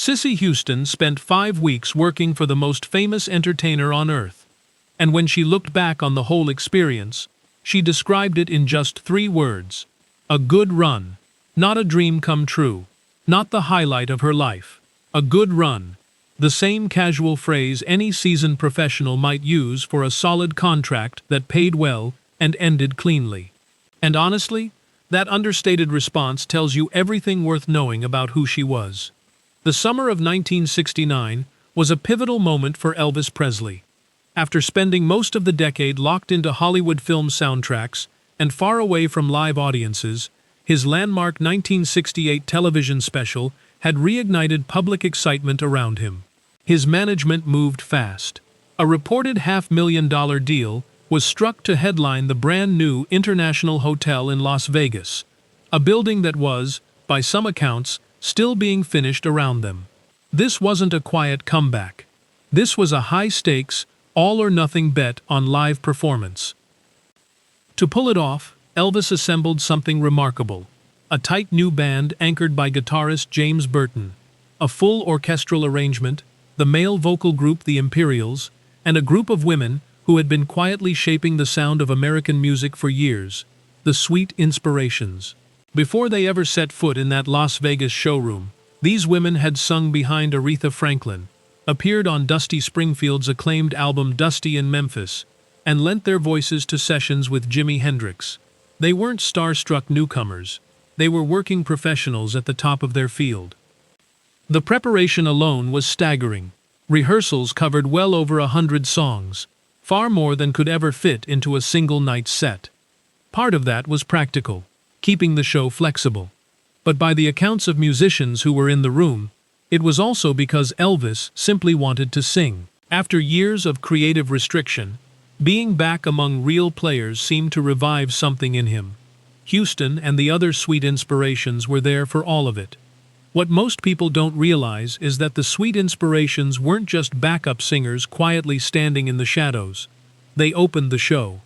Cissy Houston spent 5 weeks working for the most famous entertainer on earth. And when she looked back on the whole experience, she described it in just 3 words. A good run. Not a dream come true. Not the highlight of her life. A good run. The same casual phrase any seasoned professional might use for a solid contract that paid well and ended cleanly. And honestly, that understated response tells you everything worth knowing about who she was. The summer of 1969 was a pivotal moment for Elvis Presley. After spending most of the decade locked into Hollywood film soundtracks and far away from live audiences, his landmark 1968 television special had reignited public excitement around him. His management moved fast. A reported $500,000 deal was struck to headline the brand-new International Hotel in Las Vegas, a building that was, by some accounts, still being finished around them. This wasn't a quiet comeback. This was a high-stakes, all-or-nothing bet on live performance. To pull it off, Elvis assembled something remarkable. A tight new band anchored by guitarist James Burton, a full orchestral arrangement, the male vocal group the Imperials, and a group of women who had been quietly shaping the sound of American music for years, the Sweet Inspirations. Before they ever set foot in that Las Vegas showroom, these women had sung behind Aretha Franklin, appeared on Dusty Springfield's acclaimed album Dusty in Memphis, and lent their voices to sessions with Jimi Hendrix. They weren't star-struck newcomers. They were working professionals at the top of their field. The preparation alone was staggering. Rehearsals covered well over 100 songs, far more than could ever fit into a single night's set. Part of that was practical, keeping the show flexible. But by the accounts of musicians who were in the room, it was also because Elvis simply wanted to sing. After years of creative restriction, being back among real players seemed to revive something in him. Houston and the other Sweet Inspirations were there for all of it. What most people don't realize is that the Sweet Inspirations weren't just backup singers quietly standing in the shadows. They opened the show.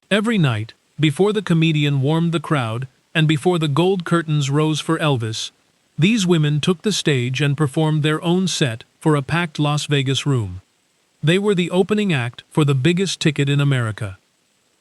Every night, before the comedian warmed the crowd, and before the gold curtains rose for Elvis, these women took the stage and performed their own set for a packed Las Vegas room. They were the opening act for the biggest ticket in America.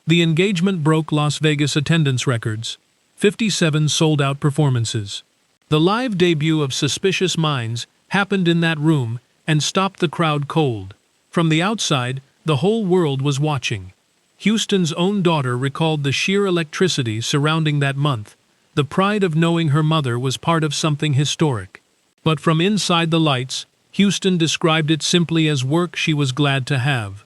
The engagement broke Las Vegas attendance records, 57 sold-out performances. The live debut of Suspicious Minds happened in that room and stopped the crowd cold. From the outside, the whole world was watching. Houston's own daughter recalled the sheer electricity surrounding that month, the pride of knowing her mother was part of something historic. But from inside the lights, Houston described it simply as work she was glad to have.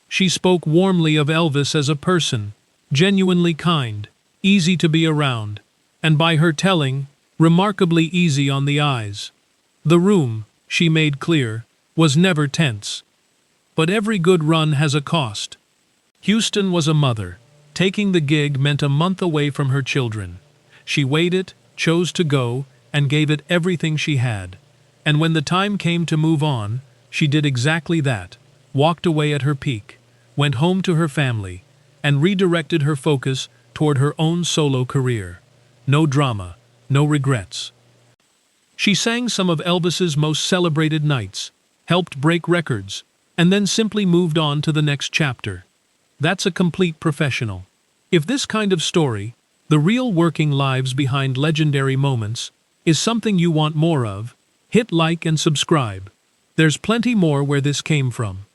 She spoke warmly of Elvis as a person, genuinely kind, easy to be around, and by her telling, remarkably easy on the eyes. The room, she made clear, was never tense. But every good run has a cost. Houston was a mother. Taking the gig meant a month away from her children. She weighed it, chose to go, and gave it everything she had. And when the time came to move on, she did exactly that, walked away at her peak, went home to her family, and redirected her focus toward her own solo career. No drama, no regrets. She sang some of Elvis's most celebrated nights, helped break records, and then simply moved on to the next chapter. That's a complete professional. If this kind of story, the real working lives behind legendary moments, is something you want more of, hit like and subscribe. There's plenty more where this came from.